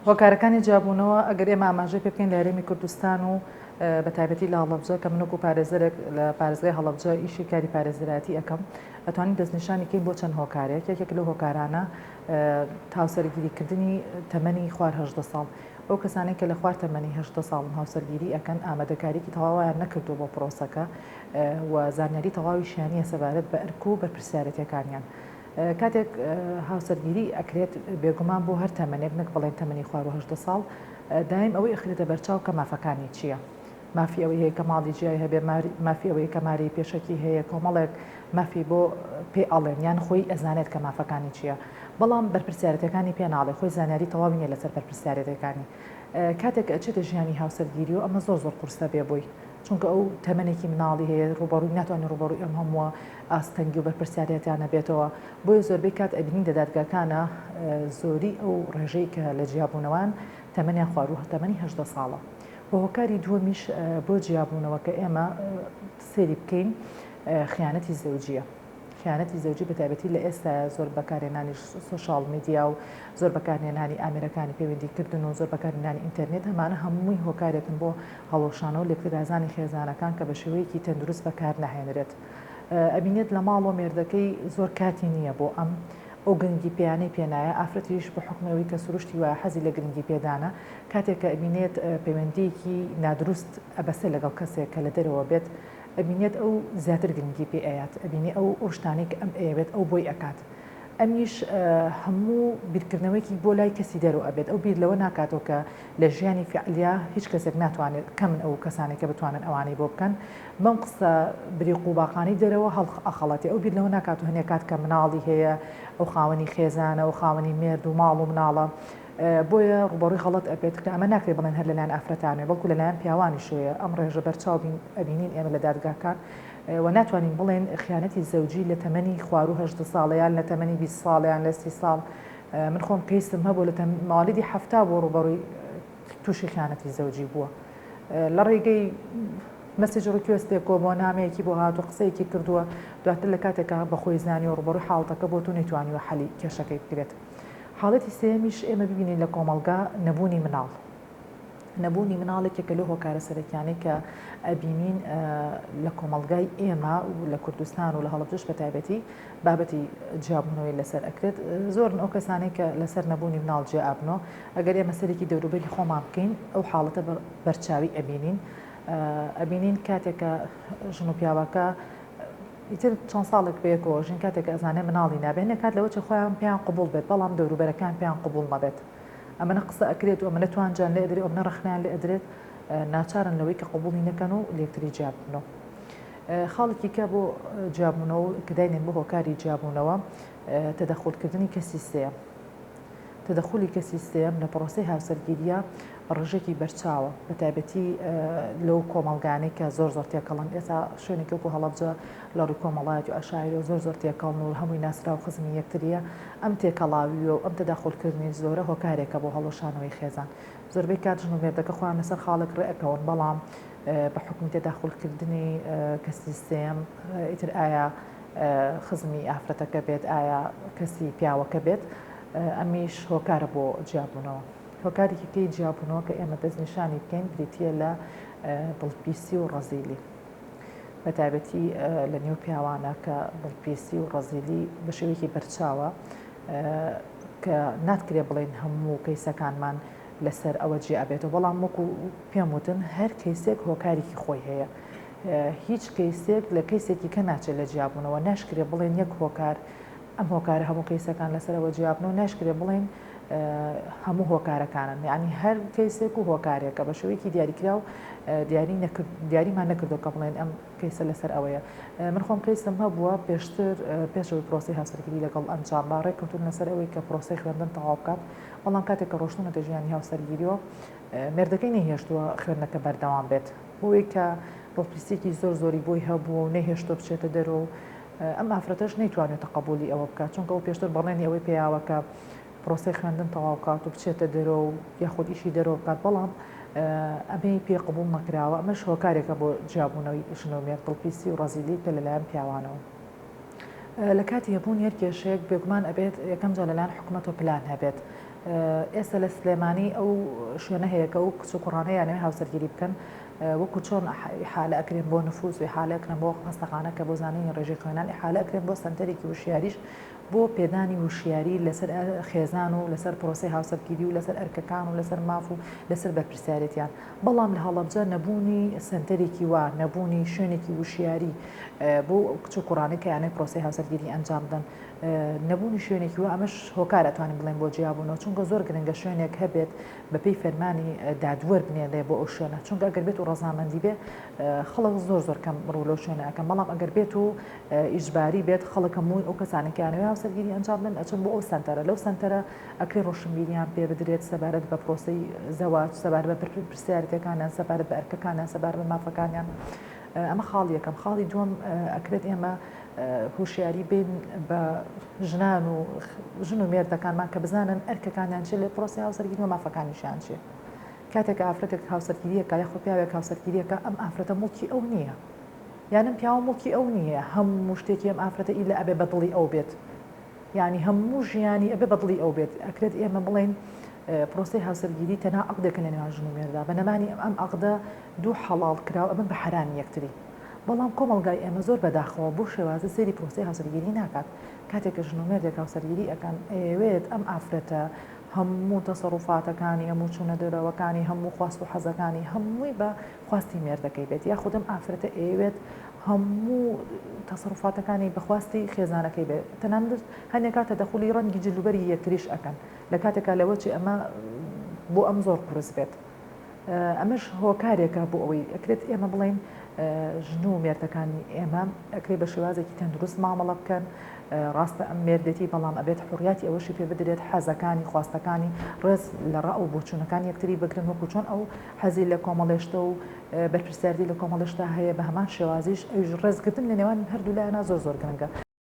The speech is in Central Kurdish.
هۆکارەکانی جیاببوونەوە ئەگەر ئێمە ئاماژەی پێ بکەین لە هەرێمی کوردستان و بە تایبەتی لە هەڵەبجە کە منوەکو پارێزەرێک لە پارێزگای هەڵەبجە ئیشی کاری پارێزراتی ئەەکەم ئەتوانین دەستنیشانی کەین بۆ چەند هۆکارێک یەکێک لەو هۆکارانە هاوسەرگیریکردنی تەمەنی خوار 18 ساڵ ئەو کەسانێک کە لە خوار تەمەنی 18 ساڵ هاوسەرگیری ئەەکەن ئامادەکاریی تەواویان نەکردو بۆ پرۆسەکە و زانیاری تەواوی شیانیە سەبارەت بە ئەرک و بەرپرسیارەتەکانیان. کاتێک هاوسەرگیری ئەکرێت بێگومان بۆ هەر تەمەنێک نەک بڵێن تەمەنی خوار و 18 ساڵ دایم ئەوەی ئەخرێتە بەرچاو کە مافەکانی چییە؟ مافی ئەوەی هەیە کە ماڵی جیای هەبێ، مافی ئەوەی کە ماری پێشەکی هەیە، کۆمەڵێک مافی بۆ پێ ئەڵێن یان خۆی ئەزانێت کە مافەکانی چییە، بەڵام بەرپرسیارەتەکانی پێ ناڵێ خۆی زانیاری تەواوی نیە لەسەر بەرپرسیارەتەکانی. کاتێک ئەچێتە ژیانی هاوسەرگیری و ئەمە زۆر قورسە بێ بووی، چونکە ئەو تەمەنێکی مناڵی هەیە ڕوبەڕووی ناتوانێت ڕوبەڕووی ئەم هەمووە ئاستەنگی و بەرپرسیارەتیانە بێتەوە. بۆیە زۆربەی کات ئەبینین دەدادگاکانە زۆری ئەو ڕێژەی کە لە جیاببوونەوەن تەمەنیان خواروە تەمەنی 18 ساڵە. بۆ هۆکاری دووەمیش بۆ جیاببوونەوە کە ئێمە سێری بکەین خیانەتی زەوجیە. خیانەتی زەوجی بە تایبەتی لە ئێستا زۆر بەکارهێنانی سوشال میدیا و زۆر بەکارهێنانی ئامێرەکانی پەیوەندیکردن و زۆر بەکارهێنانی ئینتەرنێت هەمانە هەمووی هۆکارێکن بۆ هەڵۆشانەوە لێکترازانی خێزانەکان کە بە شێوەیەکی تەندروست بەکار نەهێنرێت. ئەبینێت لە ماڵ و مێردەکەی زۆر کاتی نییە بۆ ئەم ئەو گرنگی پێیانەی پێنایە ئافرەتیش بە حکمەوەی کە سروشتی وایە حەزی لە گرنگی پێدانە کاتێک کە ئەبینێت پەیوەندیەکی نادروست ئەبەسێ لەگەڵ کەسێک کە لە دەرەوە بێت ئەبینێت ئەو زیاتر گرنگی پێ ئەیات ئەبینێ ئەو شتانی کە ئەم ئەوێت ئەو بۆی ئەکات. ئەمیش هەموو بیرکردنەوەیکی بۆ لای کەسی دەرەوە ئەبێت ئەو بیر لەوە ناکاتەوە کە لە ژیانی فعلیا هیچ کەسێک ناتوانێت کەم ئەو کەسانێکە بتوانن ئەوانەی بۆ بکەن بەم قسە بریق و باقانی دەرەوە ئەخەڵەتی ئەو بیر لەوە ناکات و هەنێک کات کە مناڵی هەیە ئەو خاوەنی خێزانە و خاوەنی مێرد و ماڵ و مناڵە بۆیە ڕوبەڕووی غەڵەت ئەبێت کە ئەمە ناکرێت بڵێن هەر لەلایەن ئافرەتانێ بەڵکو لەلایەن پیاوانی شوەیە ئەم ڕێژە بەرچاو ئەبینین ئێمە لە دادگاکان و ناتوانین بڵێن خیانەتی زەوجی لە تەمەنی خوار و 18 ساڵیان لە تەمەنی 20 ساڵیان لە 30 ساڵ. من خۆم کەیسم هەبوو لە ماڵیدی هەفتا بۆ ڕوبەڕووی تووشی خیانەتی زەوجی بووە لە ڕێگەی مەسیج ڕکوێستێکۆ بۆ نامەیەکی بۆ هاتو قسەیەکی کردووە دواتر لە کاتێکە بەخۆی زانی و ڕوبەڕووی حاڵەتەکە بۆ تو نەیتوانیوە حەلی کێشەکەی بگرێت. حاڵەتی سێمیش ئێمە ببینین لە کۆمەڵگا نەبوونی مناڵ. نەبوونی مناڵێکێکە لە هۆکارە سەرەکیانەی کە ئەبینین لە کۆمەڵگای ئێمە و لە کوردستان و لە هەڵەبجەش بە تایبەتی بابەتی جیاببوونەوەی لەسەر ئەکرێت زۆرن ئەو کەسانەی کە لەسەر نەبوونی مناڵ جیابنەوە ئەگەر ئێمە سەرێکی دەوروبەری خۆمان بکەین ئەو حاڵەتە بەرچاوی ئەبینین کاتێکە ژن و پیاوەکە ئیتر چەند ساڵێک بەیەکەوە ژین کاتێک ئەزانێ مناڵی نابێنێ کات لەوە چ خۆیان پێیان قبول بێت بەڵام دەوروبەرەکان پێیان قبول مەبێت ئەمەە قسە ئەکرێت و ئەمە توانجان لێ ئەدرێت ئەو نەڕخنیان لێ ئەدرێت ناچارن لەوەی کە قبولی نەکەن و لێکتری جیاببوونەوە. خاڵێکی کە بۆ جیاببوونەوە کە داینێن بۆ هۆکاری جیاببوونەوە تەدەخولکردنی کەسی سێم. تەدەخولی کەسی سێم لە پرۆسەی هاوسەرگیریە ڕژێکی بەرچاوە بە تایبەتی لەو کۆمەڵگانەی کە زۆر تێکەڵن ئێستا شوێنێکی وەکو هەڵەبجە لە ڕووی کۆمەڵایەت و ئاشاعری و زۆر تێکەڵن و هەمووی ناسرا و خزمی یەکتریە ئەم تێکەڵاوی و ئەم تەداخولکردنی زۆرە هۆکارێکە بۆ هەڵۆشانەوەی خێزان زۆربەی کات ژن و مێردەکە خۆیان لەسەر خاڵێک ڕێئەکەون بەڵام بە حکمی تەداخولکردنی کەسی سێم ئیتر ئایا خزمی ئافرەتەکە بێت ئایا کەسی پیاوەکە بێت ئەمیش هۆکارە بۆ جیاببوونەوە. هۆکارێکی جیاببوونەوە کە ئێمە دەستنیشانی بکەین بریتە لە دڵپیسی و ڕەزیلی بە تایبەتی لە نێو پیاوانە کە دڵپیسی و ڕەزیلی بە شێوەیەکی بەرچاوە کە ناتکرێت بڵێن هەموو کەیسەکانمان لەسەر ئەوە جێ ئەبێتەوە بەڵام وەکو پێم وتن هەر کەیسێک هۆکارێکی خۆی هەیە هیچ کەیسێک لە کەیسێکی کە ناچێت لە جیاببوونەوە ناشکرێت بڵێن یەک هۆکار ئەم هۆکارە هەموو کەیسەکان لەسەرەوە جیاببوونەوە ناشکرێت بڵێن هەموو هۆکارەکانن یعنی هەر کەیسێک و هۆکارێکە بە شێوەیەکی دیاریکرا و دیاریمان نەکردو کە بڵێن ئەم کەیسە لەسەر ئەوەیە. من خۆم کەیسم هەبووە پێشتر پێشەوەی پرۆسی هاوسەرگیری لەگەڵ ئەنجام با ڕێککەوتون لەسەر ئەوەی کە پرۆسی خوێندن تەواو بکات بەڵام کاتێک کە ڕۆشتونەتە ژیانی هاوسەرگیریەوە مێردەکەی نەهێشتووە خوێندنەکە بەردەوام بێت بۆی کە دڵپرسێکی زۆری بۆی هەبوو و نەهێشتۆ بچێتە دەرەوە ئەم ئافرەتەش نەیتوانێتە قبولی ئەوە بکات چونکە ئەو پێشتر بەڵێنی ئەوەی پێیاوەکە پرۆسی خوێندن تەواو بکات و بچێتە دەرەوە و یاخود ئیشی دەرەوە بکات بەڵام ئەمەی پێ قبول نەکراوە ئەمەش هۆکارێکە بۆ جیاببوونەوەی ژن و مێرد دڵپیسی و ڕەزیلی کە لەلایەن پیاوانەوە. لە کاتی هەبوون هەر کێشەیەک بێگومان ئەبێت یەکەم جا لەلایەن حکوومەت و پلان هەبێت ئێستا لە سلێمانی ئەو شوێنە هەیەکە و کچ و کوڕانەیە یانەوێ هاوسەرگیری بکەن وەکو چۆن ئیحالە ئەکرێن بۆ نفوس و ئیحالە ئەکرێن بۆ هەستەخانە کە بۆ زانینی ڕێژەی خوێنان ئیحالە ئەکرێن بۆ سنتەرێکی وشیاریش بۆ پێدانی وشیاری لەسەر خێزان و لەسەر پرۆسی هاوسەرگیری و لەسەر ئەرکەکان و لەسەر ماف و لەسەر بەرپرسیارەتیان بەڵام لە هەڵەبجە نەبوونی سنتەرێکی وا نەبوونی شوێنێکی وشیاری بۆ کچ و کوڕانەی کە یانەی پرۆسی هاوسەرگیری ئەنجام بدەن نەبوونی شوێنێکی و ئەمەش هۆکار ئەتوانین بڵێن بۆ جیابوونەوە چونکە زۆر گرنگە شوێنێک هەبێت بەپێی فەرمانی دادوەر بنێنێ بۆ ئەو شوێنە چونکە ئەگەر بێت و ڕەزامەندی بێ خەڵک زۆر کەم ڕوو لەو شوێنە ئەەکەم بەڵام ئەگەر بێت و ئیجباری بێت خەڵک هەمووی ئەو کەسانێکیانەوە هاوسەرگیری ئەنجام بدەن ئەچن بۆ ئەو سنتەرە لەو سنتەرە ئەکرێ ڕۆشنبیریان پێ بدرێت سەبارەت بە پرۆسەی زەواج سەبارەت بە پرسیارەتەکانیان سەبارەت بە ئەرکەکانیان سەبارەت بە مافەکانیان ئەمە خاڵی یەکەم خاڵی دووەم ئەکرێت ئێمە هوشیاری بین بە ژنان و ژن و مێردەکانمان کە بزانن ئەرکەکانیان چێ لە پرۆسی هاوسەرگیری و مافەکانیشیان چێ کاتێک ئافرەتێک هاوسەرگیریەکە یاخۆ پیاوێک هاوسەرگیریەکە ئەم ئافرەتە مڵکی ئەو نییە یانم پیاوە مڵکی ئەو نییە هەموو شتێکی ئەم ئافرەتە ئیلا ئەبێ بەدڵی ئەو بێت یعنی هەموو ژیانی ئەبێ بەدڵی ئەو بێت ئەکرێت ئێمە بڵێن پرۆسی هاوسەرگیری تەنها عەقدێکە لە نێوان ژن و مێردا بەنەمانی ئەم عەقدە دوو حەڵاڵ کراوە ئەمن بە حەرامی یەکتری بەڵام کۆمەڵگای ئێمە زۆر بەداخەوە بۆ شێوازە سەیری پرۆسی هاوسەرگیری ناکات کاتێککە ژن و مێردێک هاوسەرگیری ئەکەن ئەوێت ئەم ئافرەتە هەموو تەسەڕوفاتەکانی هەموو چوونە دەرەوەکانی هەموو خواست و حەزەکانی هەمووی بە خواستی مێردەکەی بێت یا خودم ئافرەتە ئەوێت هەموو تەسەڕوفاتەکانی بەخواستی خێزانەکەی بێت تەنانەت هەندێک کاتە دەخولی ڕەنگی جلوبەری یەکتریش ئەکەن لە کاتێکا لەوە چی ئەمە بۆ ئەم زۆر قورس بێت ئەمەش هۆکارێکە بۆ ئەوەی ئەکرێت ئێمە بڵین ژن و مێردەکانی ئێمە ئەکرێت بە شێوازێکی تەندروست مامەڵە بکەن ڕاستە ئەم مێردێتی بەڵام ئەبێت حڕیاتی ئەوەشی پێ بدرێت حەزەکانی خواستەکانی ڕێز لە ڕاو و بۆچوونەکان یەکتری بگرن وەکو چۆن ئەو حەزی لە کۆمەڵێشتە و بەرپرسیاردی لە کۆمەڵێشتا هەیە بە هەمان شێوازیش ئەوش ڕێزگرتن لە نێوان هەردوو لایەنە زۆر گرنگە.